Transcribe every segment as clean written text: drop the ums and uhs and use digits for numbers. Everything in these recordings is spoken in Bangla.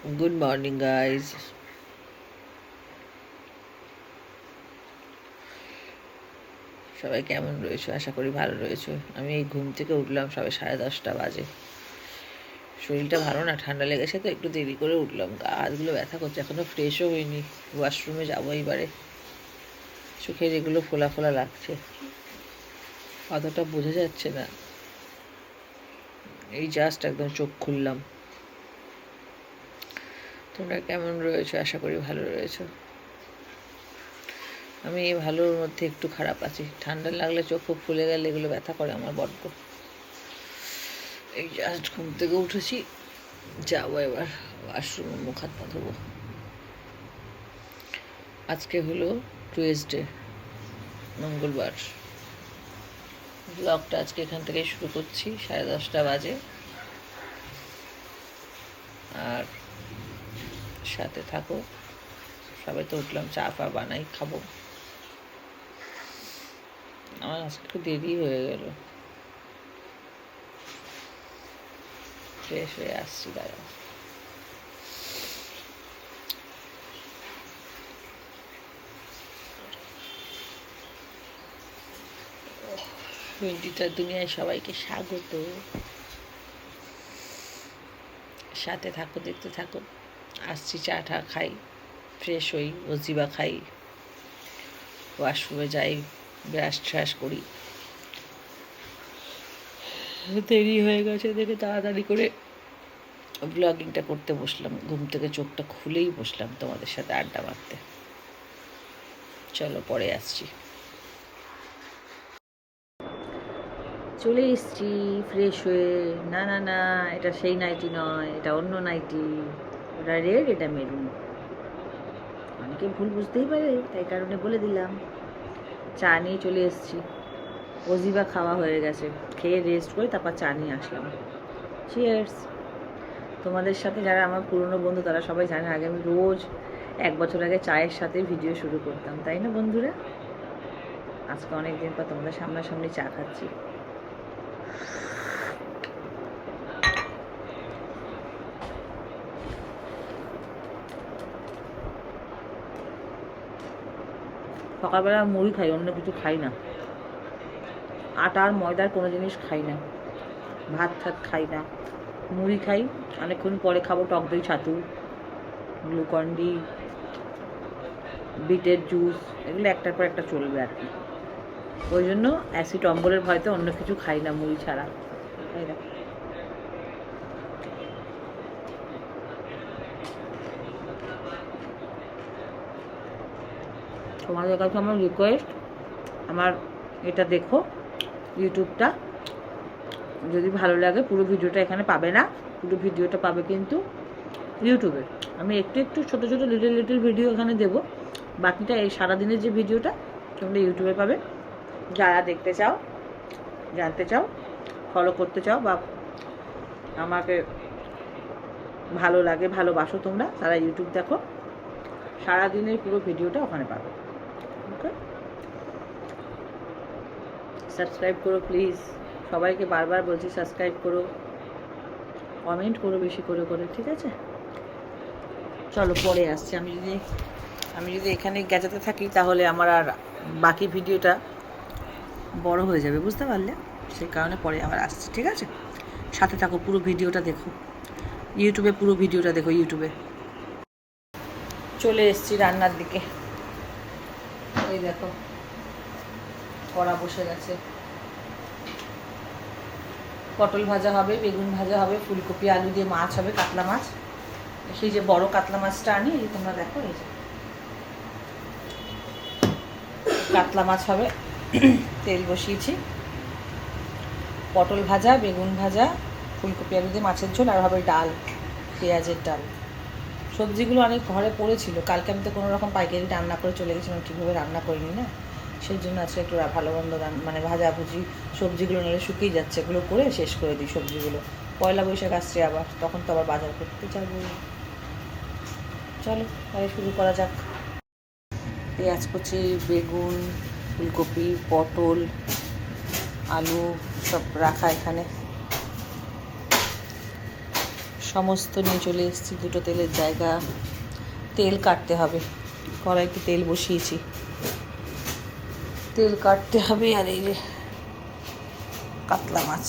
Good morning, guys. সবাই কেমন রয়েছে? আশা করি ভালো রয়েছে। আমি এই ঘুম থেকে উঠলাম সবে 10:30 বাজে। শরীরটা ভালো না, ঠান্ডা লেগেছে তো একটু দেরি করে উঠলাম। গা হাতগুলো ব্যথা করছে, এখনো ফ্রেশও হইনি। ওয়াশরুমে যাবো এইবারে। চোখের এগুলো ফোলা ফোলা লাগছে, অতটা বোঝা যাচ্ছে না। এই জাস্ট একদম চোখ খুললাম। তোমরা কেমন রয়েছো? আশা করি ভালো রয়েছো। আমি এই ভালোর মধ্যে একটু খারাপ আছি। ঠান্ডা লাগলে চোখ খুব ফুলে গেলে এগুলো ব্যথা করে আমার বড্ড। এই জাস্ট ঘুম থেকে উঠেছি, যাবো এবার ওয়াশরুমে মুখ হাত পা ধোবো। আজকে হলো টুয়েসডে, মঙ্গলবার। ব্লগটা আজকে এখান থেকে শুরু করছি। 10:30 বাজে। আর সাথে থাকো। সবাই তো উঠলাম, চা ফা বানাই খাবো। আমার আজকে একটু দেরি হয়ে গেল। ফ্রেশ হয়ে আসছি, দাঁড়াও। টোয়েন্টিটার দুনিয়ায় সবাইকে স্বাগত। সাথে থাকো, দেখতে থাকো। আসছি, চা টা খাই, ফ্রেশ হই, ওজিবা খাই, ওয়াশরুমে যাই, ব্রাশ ট্রাশ করি। দেরি হয়ে গেছে দেখে তাড়াতাড়ি করে ব্লগিংটা করতে বসলাম। ঘুম থেকে চোখটা খুলেই বসলাম তোমাদের সাথে আড্ডা মারতে। চলো পরে আসছি। চলে এসছি ফ্রেশ হয়ে। না না না, এটা সেই নাইটি নয়, এটা অন্য নাইটি। ওটা রেড, এটা মেরুন। অনেকে ভুল বুঝতেই পারে, তাই কারণে বলে দিলাম। চা নিয়ে চলে এসছি। ওজিবা খাওয়া হয়ে গেছে, খেয়ে রেস্ট করে তারপর চা নিয়ে আসলাম। চিয়ার্স। তোমাদের সাথে যারা আমার পুরনো বন্ধু তারা সবাই জানে, আগে আমি রোজ 1 বছর আগে চায়ের সাথে ভিডিও শুরু করতাম, তাই না বন্ধুরা? আজকে অনেক দিন পর তোমাদের সামনাসামনি চা খাচ্ছি। সকালবেলা মুড়ি খাই, অন্য কিছু খাই না। আটা আর ময়দার কোনো জিনিস খাই না, ভাত ঠাত খাই না, মুড়ি খাই। অনেকক্ষণ পরে খাবো টক দই, ছাতু, গ্লুকন ডি, বিটের জুস, এগুলো একটার পর একটা চলবে আর কি। ওই জন্য অ্যাসিড অম্বলের ভয়তে অন্য কিছু খাই না মুড়ি ছাড়া। তাই না? তোমাদের কাছে আমার রিকোয়েস্ট, আমার এটা দেখো ইউটিউবটা। যদি ভালো লাগে পুরো ভিডিওটা এখানে পাবে না, পুরো ভিডিওটা পাবে কিন্তু ইউটিউবে। আমি একটু একটু ছোটো ছোটো লিটল লিটল ভিডিও এখানে দেবো। বাকিটা এই সারাদিনের যে ভিডিওটা তোমরা ইউটিউবে পাবে। যারা দেখতে চাও, জানতে চাও, ফলো করতে চাও, বা আমাকে ভালো লাগে, ভালোবাসো তোমরা, তারা ইউটিউব দেখো। সারাদিনের পুরো ভিডিওটা ওখানে পাবে। ওকে, সাবস্ক্রাইব করো প্লিজ। সবাইকে বারবার বলছি সাবস্ক্রাইব করো, কমেন্ট করো বেশি করে করে, ঠিক আছে? চলো পরে আসছি। আমি যদি এখানে গেজাতে থাকি তাহলে আমার আর বাকি ভিডিওটা বড় হয়ে যাবে, বুঝতে পারলে? সেই কারণে পরে আবার আসছি, ঠিক আছে? সাথে থাকো, পুরো ভিডিওটা দেখো ইউটিউবে, পুরো ভিডিওটা দেখো ইউটিউবে। চলে এসছি রান্নার দিকে। এই দেখো কড়া বসে গেছে। পটল ভাজা হবে, বেগুন ভাজা হবে, ফুলকপি আলু দিয়ে মাছ হবে, কাতলা মাছ। সেই যে বড় কাতলা মাছটা আনি, এই তোমরা দেখো, এই যে কাতলা মাছ হবে। তেল বসিয়েছি। পটল ভাজা, বেগুন ভাজা, ফুলকপি আলু দিয়ে মাছের ঝোল, আর হবে ডাল, পেঁয়াজের ডাল। সবজিগুলো অনেক ঘরে পড়েছিল, কালকে আমি তো কোনো রকম পাইকারি রান্না করে চলে গেছিলাম, ঠিকভাবে রান্না করিনি না। সেই জন্য আজকে একটু ভালো মন্দ মানে ভাজাভুজি, সবজিগুলো নাহলে শুকিয়ে যাচ্ছে, এগুলো করে শেষ করে দিই সবজিগুলো। পয়লা বৈশাখ আসছে আবার, তখন তো আবার বাজার করতে যাবো। চলো তাহলে শুরু করা যাক। পেঁয়াজ কুচি, বেগুন, ফুলকপি, পটল, আলু সব রাখা এখানে। সমস্ত নিয়ে চলে এসেছি, দুটো তেলের জায়গা। তেল কাটতে হবে, কড়াইতে তেল বসিয়েছি, তেল কাটতে হবে। আর এই যে কাতলা মাছ,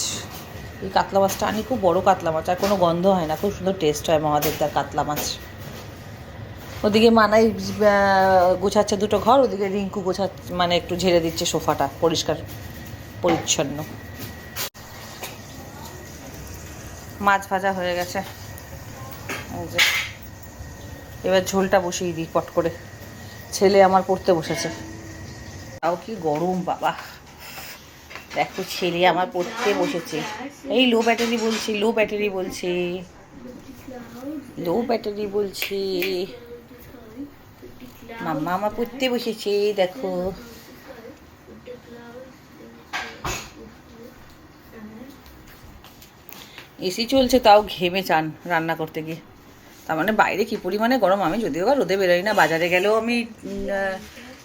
এই কাতলা মাছটা আনি, খুব বড় কাতলা মাছ, আর কোনো গন্ধ হয় না, খুব সুন্দর টেস্ট হয় মহাদেবদার কাতলা মাছ। ওদিকে মানাই গোছাচ্ছে দুটো ঘর, ওদিকে রিঙ্কু মানে একটু ঝেড়ে দিচ্ছে সোফাটা, পরিষ্কার পরিচ্ছন্ন। মাছ ভাজা হয়ে গেছে, এবার ঝোলটা বসিয়ে দিই পট করে। ছেলে আমার পড়তে বসেছে, তাও কি গরম বাবা। দেখো ছেলে আমার পড়তে বসেছে, এই লো ব্যাটারি বলছে, লো ব্যাটারি বলছে, লো ব্যাটারি বলছে। মাম্মা আমার পড়তে বসেছে, দেখো। এসি চলছে, তাও ঘেমে চান রান্না করতে গিয়ে। তার মানে বাইরে কি পরিমাণে গরম। আমি যদিও বা রোদে বেরোই না, বাজারে গেলেও আমি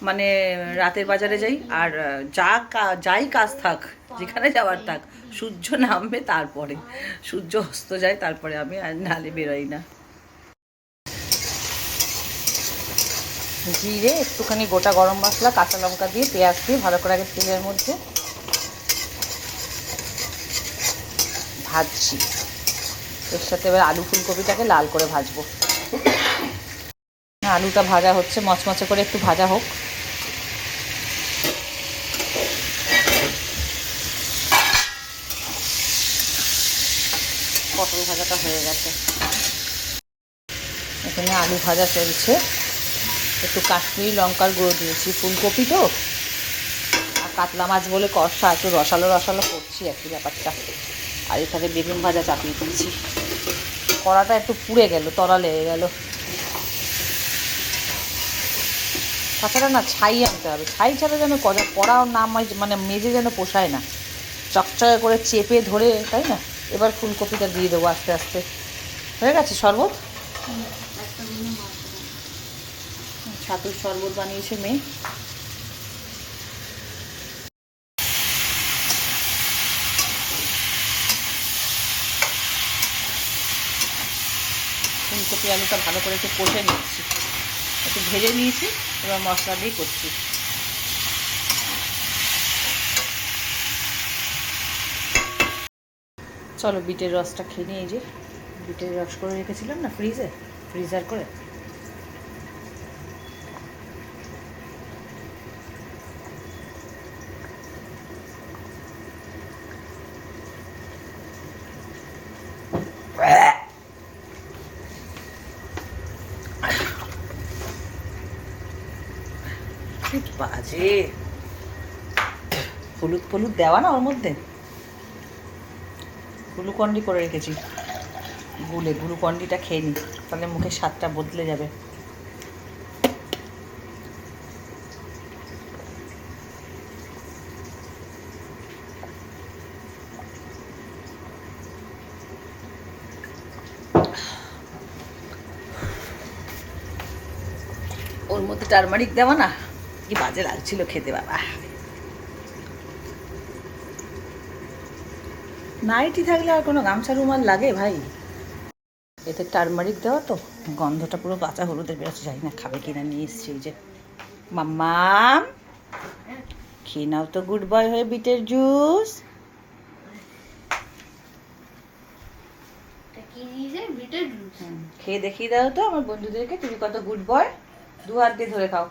মানে রাতের বাজারে যাই, আর যাই কাজ থাক, যেখানে যাওয়ার থাক, সূর্য নামবে তারপরে, সূর্য অস্ত যায় তারপরে আমি আর নালে বেরোই না। জিরে, একটুখানি গোটা গরম মশলা, কাঁচা লঙ্কা দিয়ে, পেঁয়াজ দিয়ে ভালো করে আগে তেলের মধ্যে ভাজছি। এর সাথে এবার আলু ফুলকপিটাকে লাল করে ভাজবো। আলুটা ভাজা হচ্ছে, মচমচে করে একটু ভাজা হোক। পটল ভাজাটা হয়ে গেছে, এখানে আলু ভাজা চলছে। একটু কাশ্মীরি লঙ্কার গুঁড়ো দিয়েছি, ফুলকপি তো আর কাতলা মাছ বলে কষা, একটু রসালো রসালো করছি একই ব্যাপারটা। আর এখানে বেগুন ভাজা চাপিয়ে দিয়েছি। কড়াটা একটু পুড়ে গেল, তলা লেগে গেল। তাছাড়া না ছাই আনতে হবে, ছাই ছাড়া যেন কড়াও না মানে মেজে যেন পোষায় না, চকচকে করে চেপে ধরে, তাই না? এবার ফুলকপিটা দিয়ে দেবো আস্তে আস্তে। হয়ে গেছে শরবত, ছাতুর শরবত বানিয়েছে মেয়ে। ফুলকপি আলুটা ভালো করে একটু কষে নিচ্ছি, একটু ভেজে নিয়েছি, এবার মশলা দিয়ে করছি। চলো বিটের রসটা খেয়ে নিই। এই যে বিটের রস করে রেখেছিলাম না ফ্রিজার করে। বাজে হলুদ দেওয়া না ওর মধ্যে, গ্লুকন্ডি করে রেখেছি, গ্লুকন্ডিটা খেয়ে নিই, তাহলে মুখের স্বাদটা বদলে যাবে। ওর মধ্যে টারমারিক দেওয়া না, কি বাজে লাগছিল খেতে বাবা। নাইটি থাকলে আর কোনো গামছা রুমাল লাগে ভাই? এতে টারমারিক দেওয়া তো, গন্ধটা পুরো কাঁচা হলুদের বেরোচ্ছে। যাই না খাবে কিনা, নিয়ে এসছি। এই যে মাম্মাম, খেয়ে নাও তো গুড বয় হয়ে বিটের জুস। খেয়ে দেখিয়ে দাও তো আমার বন্ধুদেরকে তুমি কত গুড বয়। 2 হাত দিয়ে ধরে খাও।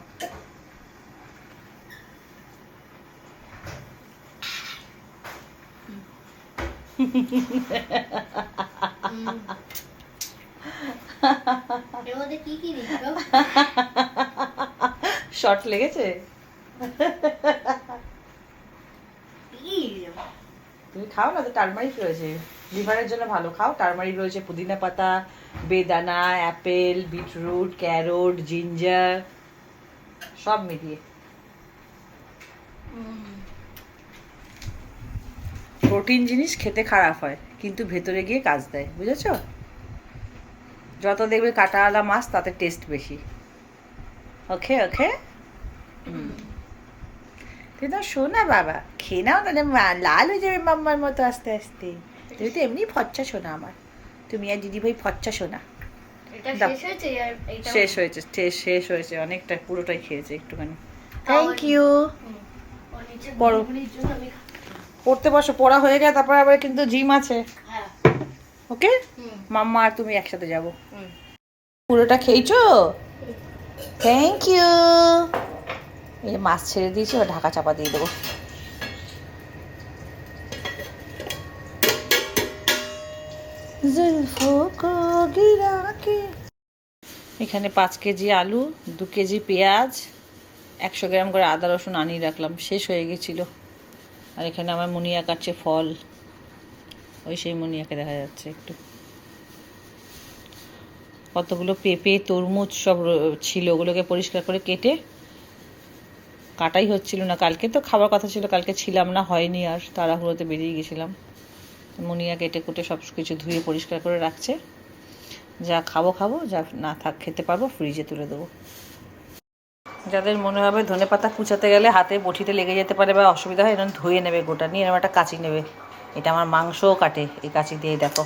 শর্ট লেগেছে? তুমি খাও না তো, টারমারিক রয়েছে, লিভারের জন্য ভালো, খাও। টারমারিক রয়েছে, পুদিনা পাতা, বেদানা, অ্যাপেল, বিটরুট, ক্যারোট, জিঞ্জার, সব মিলিয়ে। প্রোটিন জিনিস খেতে খারাপ হয়, কিন্তু ভেতরে গিয়ে কাজ দেয়, বুঝেছো? যত দেখবে কাঁটাওয়ালা মাছ তাতে টেস্ট বেশি। ওকে ওকে, তুই তো শোনা বাবা, খেয়ে নাও, তাহলে লাল হয়ে যাবে মাম্মার মতো আস্তে আস্তে। তুমি তো এমনি ফচ্চা শোনা আমার। তুমি আর দিদিভাই ফচ্চা শোনা। এটা দাও। শেষ হয়েছে আর এটা শেষ হয়েছে অনেকটা, পুরোটাই খেয়েছে একটুখানি। Thank you. ও নিচে পড়ো। গুলিগুলির জন্য আমি পড়তে বসো, পড়া হয়ে গেলে তারপর আবার কিন্তু জিম আছে। হ্যাঁ ওকে, হুম মাম্মা আর তুমি একসাথে যাবো। হুম পুরোটা খেয়েছো? Thank you. এই মাছ ছেড়ে দিয়েছি, এবার ঢাকা চাপা দিয়ে দেবো। এখানে 5 কেজি আলু, 2 কেজি পেঁয়াজ, 100 গ্রাম করে আদা রসুন আনিয়ে রাখলাম, শেষ হয়ে গেছিলো। আর এখানে আমার মুনিয়া কাটছে ফল, ওই সেই মুনিয়াকে দেখা যাচ্ছে একটু। কতগুলো পেঁপে তরমুজ সব ছিল, ওগুলোকে পরিষ্কার করে কেটে, কাটাই হচ্ছিল না। কালকে তো খাবার কথা ছিল, কালকে ছিলাম না, হয়নি, আর তাড়াহুড়োতে বেরিয়ে গেছিলাম। মুনিয়া কেটে কুটে সব কিছু ধুয়ে পরিষ্কার করে রাখছে। যা খাবো খাবো, যা না থাক খেতে পারবো ফ্রিজে তুলে দেবো। যাদের মনে হবে ধনেপাতা কুচাতে গেলে হাতে বটিতে লেগে যেতে পারে বা অসুবিধা হয়, এরকম ধুয়ে নেবে গোটা, নিয়ে এরকম একটা কাঁচি নেবে। এটা আমার মাংসও কাটে এই কাঁচি দিয়ে, দেখো।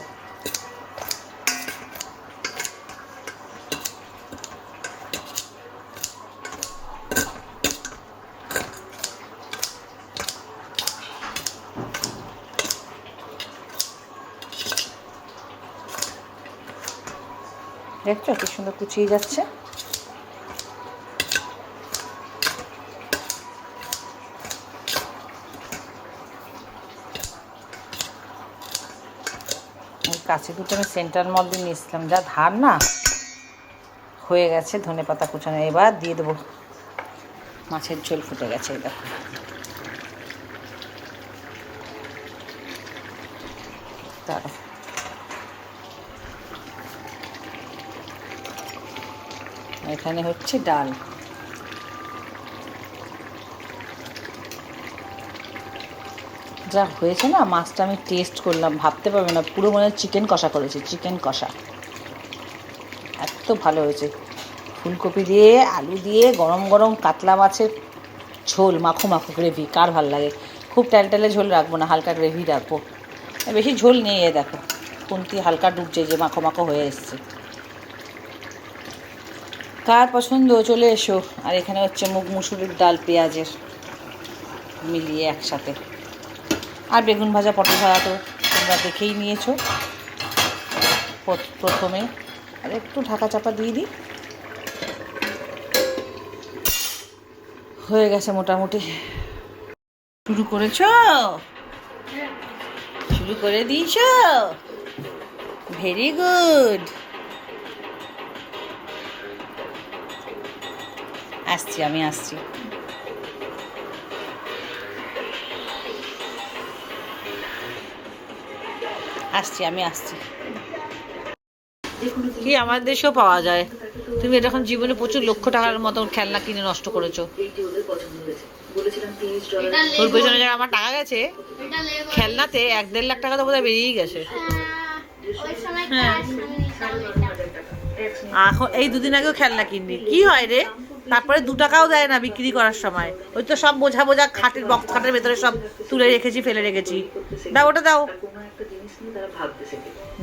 দেখছো কি সুন্দর কুচিয়ে যাচ্ছে। কাছে দুটো আমি সেন্টার মল দিয়ে নিয়েছিলাম, যা ধার না, হয়ে গেছে ধনেপাতা কুচানো। এবার দিয়ে দেবো, মাছের ঝোল ফুটে গেছে, এই দেখো। দাঁড়াও, এখানে হচ্ছে ডাল। যা হয়েছে না, মাছটা আমি টেস্ট করলাম, ভাবতে পারবে না, পুরো মনে হয় চিকেন কষা করেছি, চিকেন কষা। এত ভালো হয়েছে। ফুলকপি দিয়ে আলু দিয়ে গরম গরম কাতলা মাছের ঝোল, মাখো মাখো গ্রেভি, কার ভাল লাগে। খুব টালটালে ঝোল রাখবো না, হালকা গ্রেভি রাখবো। বেশি ঝোল নেই, এ দেখো খুন্তি হালকা ডুবছে, যে মাখো মাখো হয়ে এসছে। কার পছন্দ চলে এসো। আর এখানে হচ্ছে মুগ মুসুরির ডাল পেঁয়াজের মিলিয়ে একসাথে, আর বেগুন ভাজা পটল ভাজা তো তোমরা দেখেই নিয়েছো প্রথমে। আর একটু ঢাকা চাপা দিয়ে দিই, হয়ে গেছে মোটামুটি। শুরু করেছো? শুরু করে দিয়েছ, ভেরি গুড। আসছি, আমি আসছি। আমি আসছি। কি আমার দেশেও পাওয়া যায়। তুমি এরকম জীবনে প্রচুর লক্ষ টাকার মতো খেলনা কিনে নষ্ট করেছো। তোর পেছনে যারা আমার টাকা গেছে এটা লেবো খেলনাতে, 1-1.5 লাখ টাকা তো বোধহয় বেরিয়েই গেছে। ওই সময় হ্যাঁ। ক্যাশ আমি নিতাম এটা এখন এই 2 দিন আগেও খেলনা কিনবি, কি হয় রে? তারপরে 2 টাকাও দেয় না বিক্রি করার সময়। ওই তো সব বোঝা বোঝা খাটের বক্স খাটের ভেতরে সব তুলে রেখেছি, ফেলে রেখেছি। দাও ওটা দাও।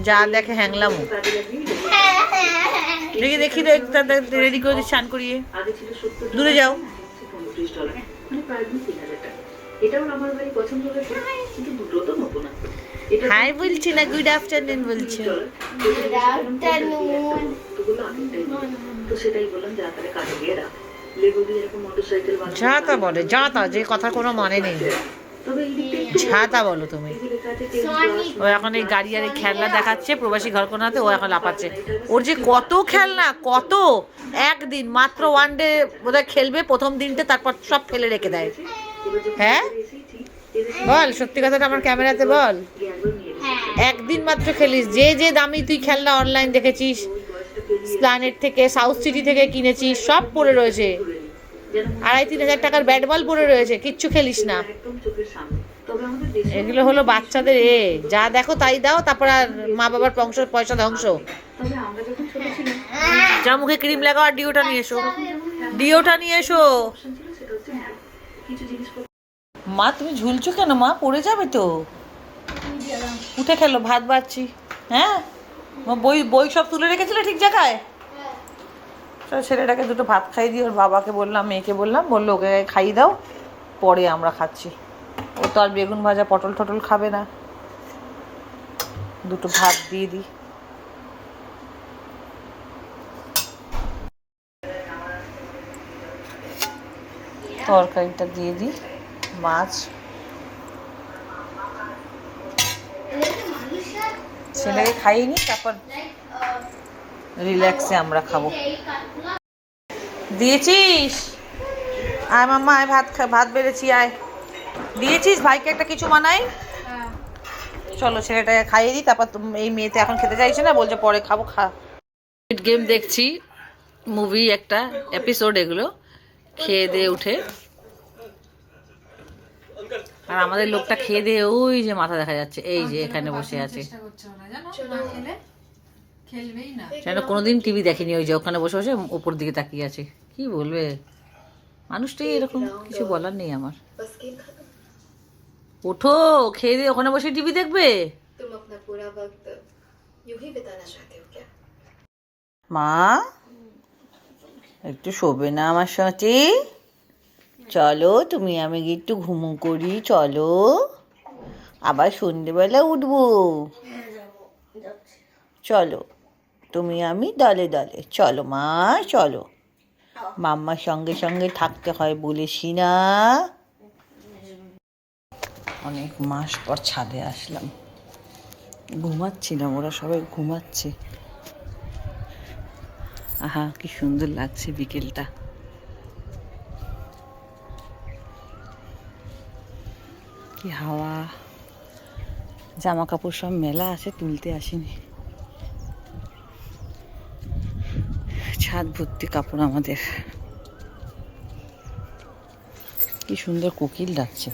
যা দেখে হ্যাংলাম, দেখি দেখি রেডি করে দিচ্ছি, স্নান করিয়ে। দূরে যাও। হাই বলছি না, গুড আফটারনুন বলছি। যা তা বলে, যা তা, যে কথা কোনো মানে নেই। যা তা বলো তুমি। ও এখন এই গাড়ি আর এই খেলনা দেখাচ্ছে প্রবাসী ঘরকোনাতে, ও এখন লাপাচ্ছে। ওর যে কত খেলনা, কত! একদিন মাত্র 1 ডে বোধহয় খেলবে, প্রথম দিনটা, তারপর সব ফেলে রেখে দেয়। হ্যাঁ বল সত্যি কথাটা আমার ক্যামেরাতে বল। একদিন মাত্র খেলিস, যে যে দামি তুই খেলনা অনলাইন দেখেছিস, প্ল্যানেট থেকে, সাউথ সিটি থেকে কিনেছিস, সব পড়ে রয়েছে। 2,5-3 হাজার টাকার ব্যাট বল পড়ে রয়েছে, কিচ্ছু খেলিস না। এগুলো হলো বাচ্চাদের যা দেখো তাই দাও, তারপর আর মা বাবার পয়সা ধ্বংস। যা মুখে ক্রিম লাগাও, আর ডিওটা নিয়ে এসো, ডিওটা নিয়ে এসো। মা তুমি ঝুলছো কেন মা? পড়ে যাবে তো। উঠে খেলো, ভাত বাড়ছি। হ্যাঁ বই বই সব তুলে রেখেছিলে ঠিক জায়গায়? তো ছেলেটাকে দুটো ভাত খাইয়ে দিই, ওর বাবাকে বললাম, মেয়েকে বললাম, বললো ওকে খাইয়ে দাও, পরে আমরা খাচ্ছি। ও তো আর বেগুন ভাজা পটল টটল খাবে না, দুটো ভাত দিয়ে দিই। তরকারিটা দিয়ে দিই, মাছ। ছেলেকে খাইয়ে নিই, তারপর রিল্যাক্সে আমরা খাবো। দিয়েছিস? আয় মাম্মা, আয় ভাত বেড়েছি, আয়। দিয়েছিস ভাইকে একটা কিছু বানাই? চলো ছেলেটাকে খাইয়ে দিই, তারপর এই মেয়েতে এখন খেতে চাইছে না, বলছে পরে খাবো, খা। গেম দেখছি, মুভি একটা এপিসোড এগুলো, খেয়ে দিয়ে উঠে। আর আমাদের লোকটা খেয়ে দিয়ে ওই যে মাথা দেখা যাচ্ছে, এই যে এখানে বসে আছে। যেন কোনোদিন টিভি দেখেনি, ওই যে ওখানে বসে বসে উপর দিকে তাকিয়ে আছে। কি বলবে, মানুষটাই এরকম, কিছু বলার নেই আমার। ওঠো, খেয়ে দিয়ে ওখানে বসে টিভি দেখবে। মা একটু শোবে না আমার সাথে? চলো, তুমি আমি একটু ঘুমো করি, চলো, আবার সন্ধ্যেবেলা উঠবো। চলো, তুমি আমি দলে দলে, চলো মা, চলো। মাম্মার সঙ্গে সঙ্গে থাকতে হয় বলেছি না? অনেক মাস পর ছাদে আসলাম, ঘুমাচ্ছিলাম, ওরা সবাই ঘুমাচ্ছে। আহা কি সুন্দর লাগছে বিকেলটা। কি হাওয়া। জামা কাপড় সব মেলা আছে, তুলতে আসিনি। ছাদ ভর্তি কাপড় আমাদের। কি সুন্দর কোকিল ডাকছে।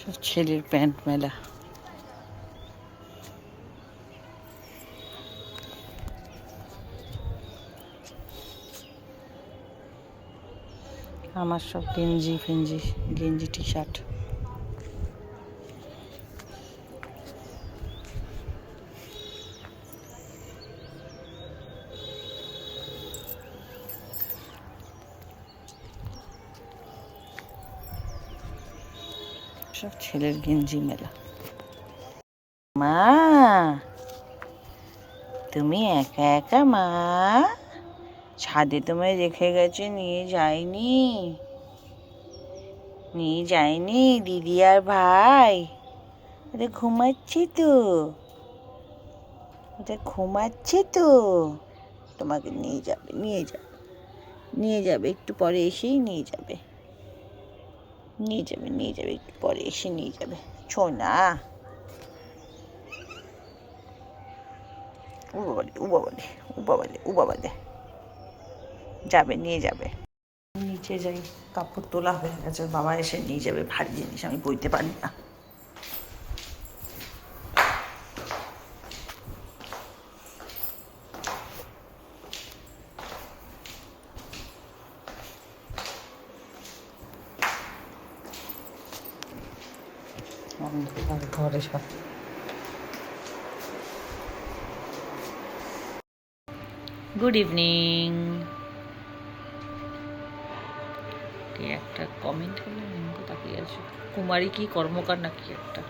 সব ছেলের প্যান্ট মেলা। আমার সব গেঞ্জি ফেঞ্জি, গেঞ্জি টি শার্ট। সব ছেলের গেঞ্জি মেলা। মা তুমি একা একা? মা ছাদে তোমায় রেখে গেছে, নিয়ে যায়নি? নিয়ে যায়নি দিদি আর ভাই? ওদের ঘুমাচ্ছে তো, ওদের ঘুমাচ্ছে তো। তোমাকে নিয়ে যাবে, নিয়ে যাবে, নিয়ে যাবে, একটু পরে এসেই নিয়ে যাবে, নিয়ে যাবে, নিয়ে যাবে, একটু পরে এসে নিয়ে যাবে। ছোনা, ও বাবালে, ও বাবালে, ও বাবালে, ও বাবালে, যাবে, নিয়ে যাবে। নিচে যাই, কাপড় তোলা হয়ে গেছে, বাবা এসে নিয়ে যাবে, ভারী জিনিস আমি বইতে পারি না। অন্ধকার ঘরে সব। Good evening. কে একটা কমেন্ট করলাম, তাকিয়ে আছে, কুমারী কি কর্মকার নাকি একটা।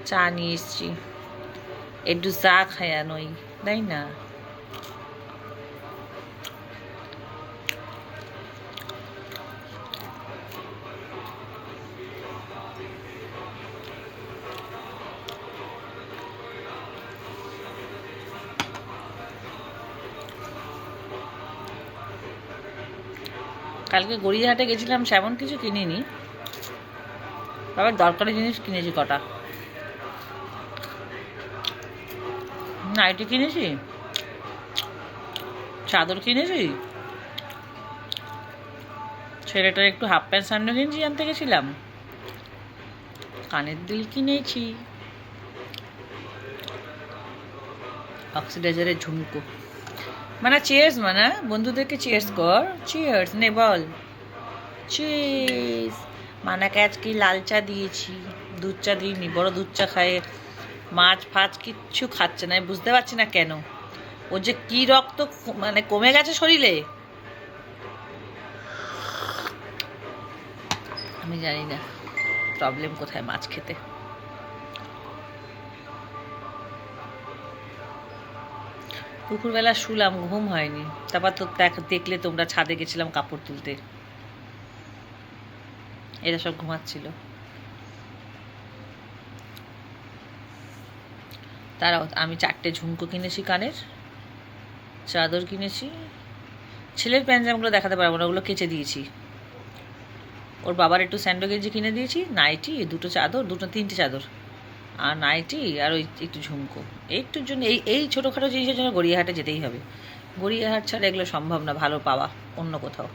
চা নিয়ে এসছি, একটু চা খায়া নই, তাই না? কালকে গড়িয়াহাটে গেছিলাম, সেমন কিছু কিনিনি, তবে দরকারি জিনিস কিনেছি কটা। নাইটি কিনেছি, চাদর কিনেছি, ছেলেটার একটু হাফ প্যান্ট সামনে গেঞ্জি আনতে গেছিলাম, কানের দুল কিনেছি, অক্সিডাইজারের ঝুমকো, মানে চিয়ার্স, মানে বন্ধুদেরকে চিয়ার্স কর, চিয়ার্স নে বল, চিয়ার্স। মানাকে আজকে লাল চা দিয়েছি, দুধ চা দিইনি, বড় দুধ চা খায়, মাছ ফাছ কিচ্ছু খাচ্ছে না, আমি বুঝতে পারছি না কেন। ও যে কি রক্ত মানে কমে গেছে শরীরে আমি জানি না, প্রবলেম কোথায় মাছ খেতে। দুপুরবেলা শুলাম, ঘুম হয়নি, তারপর তো দেখলে তোমরা ছাদে গেছিলাম কাপড় তুলতে, এরা সব ঘুমাচ্ছিল। তারাও, আমি 4টে ঝুমকো কিনেছি, কানের চাদর কিনেছি, ছেলের প্যান্টামগুলো দেখাতে পারবো না, ওগুলো কেচে দিয়েছি। ওর বাবার একটু স্যান্ডো গেঞ্জি কিনে দিয়েছি, নাইটি, 2টো চাদর, 3টে চাদর, আর নাইটি, আর ওই একটু ঝুমকো। একটুর জন্য এই ছোটোখাটো জিনিসের জন্য গড়িয়াহাটে যেতেই হবে। গড়িয়াহাট ছাড়া এগুলো সম্ভব না ভালো পাওয়া অন্য কোথাও।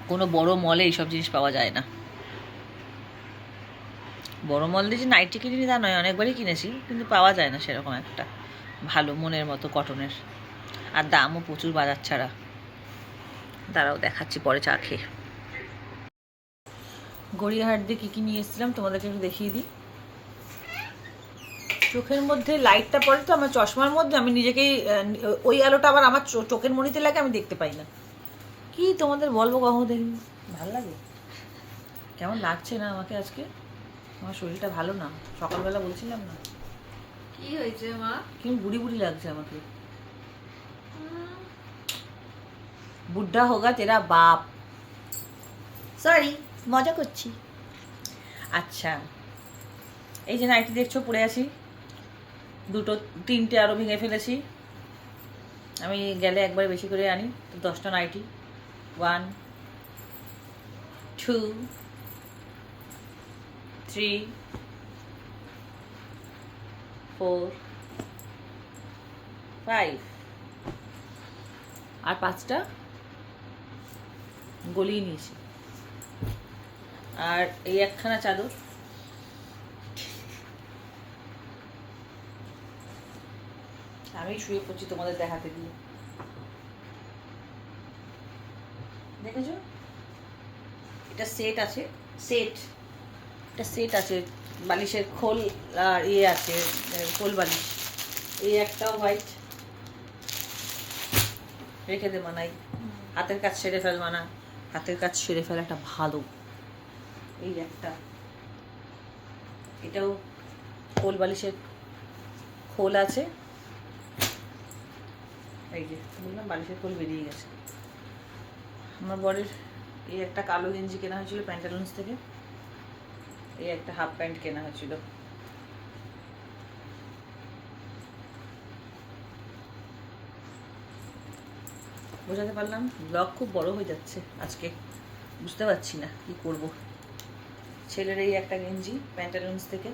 কোনো বড় মলে এইসব জিনিস পাওয়া যায় না। বড় মল দিয়ে যে নাইটি কিনিনি তা নয়, অনেকবারই কিনেছি, কিন্তু পাওয়া যায় না সেরকম একটা ভালো মনের মতো কটনের, আর দামও প্রচুর বাজার ছাড়া। দাঁড়াও দেখাচ্ছি পরে চা খেয়ে। গড়িয়াহাট দিয়ে কী কী নিয়ে এসেছিলাম তোমাদেরকে একটু দেখিয়ে দিই। চোখের মধ্যে লাইটটা পড়ে তো আমার চশমার মধ্যে, আমি নিজেকেই ওই আলোটা আবার আমার চোখের মনিতে লাগে, আমি দেখতে পাই না। কি তোমাদের বলবো কখনো, দেখি ভালো লাগে, কেমন লাগছে না আমাকে আজকে, আমার শরীরটা ভালো না, সকালবেলা বলছিলাম না। কি হয়েছে মা? কেমন বুড়ি বুড়ি লাগছে আমাকে। বুদ্ধা হোগা তেরা বাপ। সরি, মজা করছি। আচ্ছা, এই যে নাইটি দেখছো পরে আছি, 3টে আরও ভেঙে ফেলেছি। আমি গেলে একবারে বেশি করে আনি, তো 10টা নাইটি, 1 2 3 4 5, আর 5টা গলিয়ে নিয়েছি। আর এই একখানা চাদর, আমি শুয়ে পড়ছি তোমাদের দেখাতে দিয়ে, দেখেছো? এটা সেট আছে, এটা সেট আছে, বালিশের খোল আর আছে, খোল বালিশ। এই একটাও হোয়াইট, রেখে দে মানাই, হাতের কাজ সেরে ফেল মানা, হাতের কাজ সেরে ফেলাটা ভালো। এই একটা, এটাও খোল বালিশের খোল আছে, এই যে বললাম বালিশের খোল বেরিয়ে গেছে। আমার বরের এই একটা কালো গেঞ্জি কেনা হয়েছিল প্যান্টালুন্স থেকে, এই একটা হাফ প্যান্ট কেনা হয়েছিল। বোঝাতে পারলাম? ব্লগ খুব বড় হয়ে যাচ্ছে আজকে, বুঝতে পারছি না কি করব। ছেলের এই একটা গেঞ্জি প্যান্টালুন্স থেকে,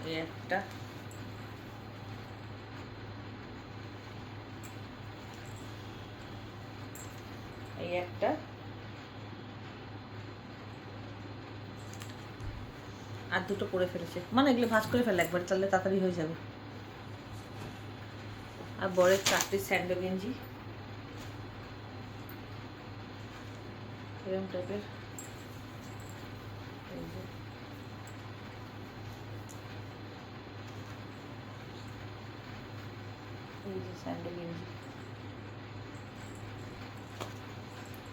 এই একটা, এই একটা, আর 2টো পরে ফেলেছে, মানে এগুলো ভাঁজ করে ফেলে একবার, তাহলে তাড়াতাড়ি হয়ে যাবে। আর বরের 4টে স্যান্ডো গেঞ্জি এরকম টাইপের, এই যে স্যান্ডো গেঞ্জি,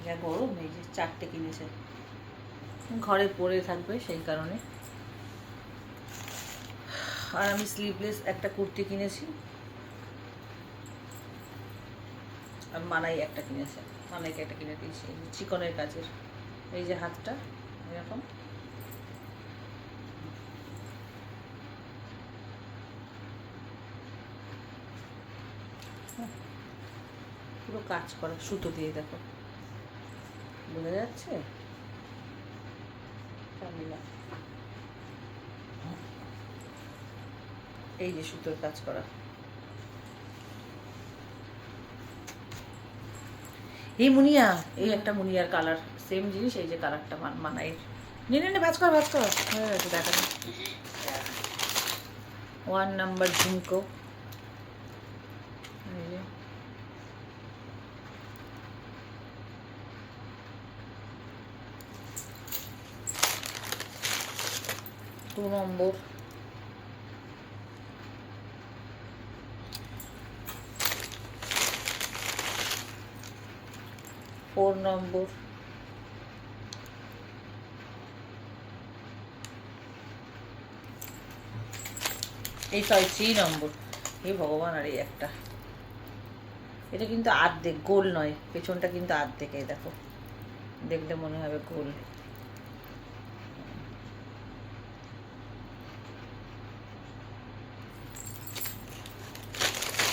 যা গরম, এই যে 4টে কিনেছে, ঘরে পরে থাকবে সেই কারণে। আর আমি স্লিভলেস একটা কুর্তি কিনেছি, আর মানাই একটা কিনেছে, মানাইকে একটা কিনে দিয়েছি, চিকনের কাজের, এই যে হাতটা এরকম, পুরো কাজ করা সুতো দিয়ে, দেখো বোঝা যাচ্ছে? এই যে সুতোর কাজ করা, এই মুনিয়া, এই একটা মুনিয়ার কালার, সেম জিনিস, এই যে কালারটা মানাই, নে ভাজ কর হয়ে গেছে দেখা নেই 1 নাম্বার ঝুমকো এই যে। দু নম্বর ফোর নম্বর এই 3 নম্বর এই ভগবান আর এই একটা এটা কিন্তু আর্ধেক গোল নয় পেছনটা কিন্তু আর্ধেক এই দেখো দেখলে মনে হবে গোল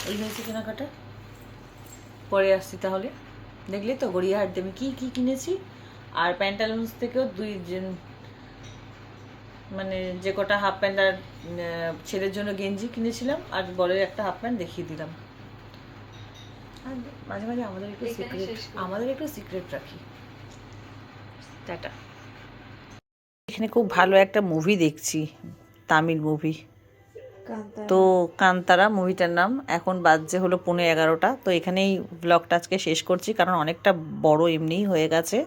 এই হয়েছে কেনাকাটা পরে আসছি তাহলে দেখলে তো গড়িয়াহাট দিয়ে আমি কি কি কিনেছি আর প্যান্টালুন্স থেকেও মানে যে কটা হাফ প্যান্ট আর ছেলের জন্য গেঞ্জি কিনেছিলাম আর বরের একটা হাফ প্যান্ট দেখিয়ে দিলাম আর মাঝে মাঝে আমাদের একটু সিক্রেট রাখি টাটা এখানে খুব ভালো একটা মুভি দেখছি তামিল মুভি তো কান্তারা মুভিটার নাম এখন বাজছে হলো 11:15 তো এখানেই ব্লগটা আজকে শেষ করছি কারণ অনেকটা বড় এমনিই হয়ে গেছে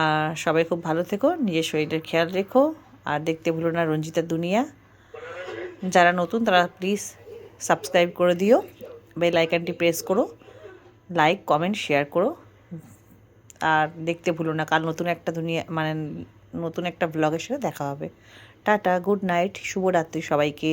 আর সবাই খুব ভালো থেকো নিজের শরীরের খেয়াল রেখো আর দেখতে ভুলো না রঞ্জিতার দুনিয়া যারা নতুন তারা প্লিজ সাবস্ক্রাইব করে দিও বেল আইকনটি প্রেস করো লাইক কমেন্ট শেয়ার করো আর দেখতে ভুলো না কাল নতুন একটা দুনিয়া মানে নতুন একটা ব্লগের সাথে দেখা হবে টাটা গুড নাইট শুভরাত্রি সবাইকে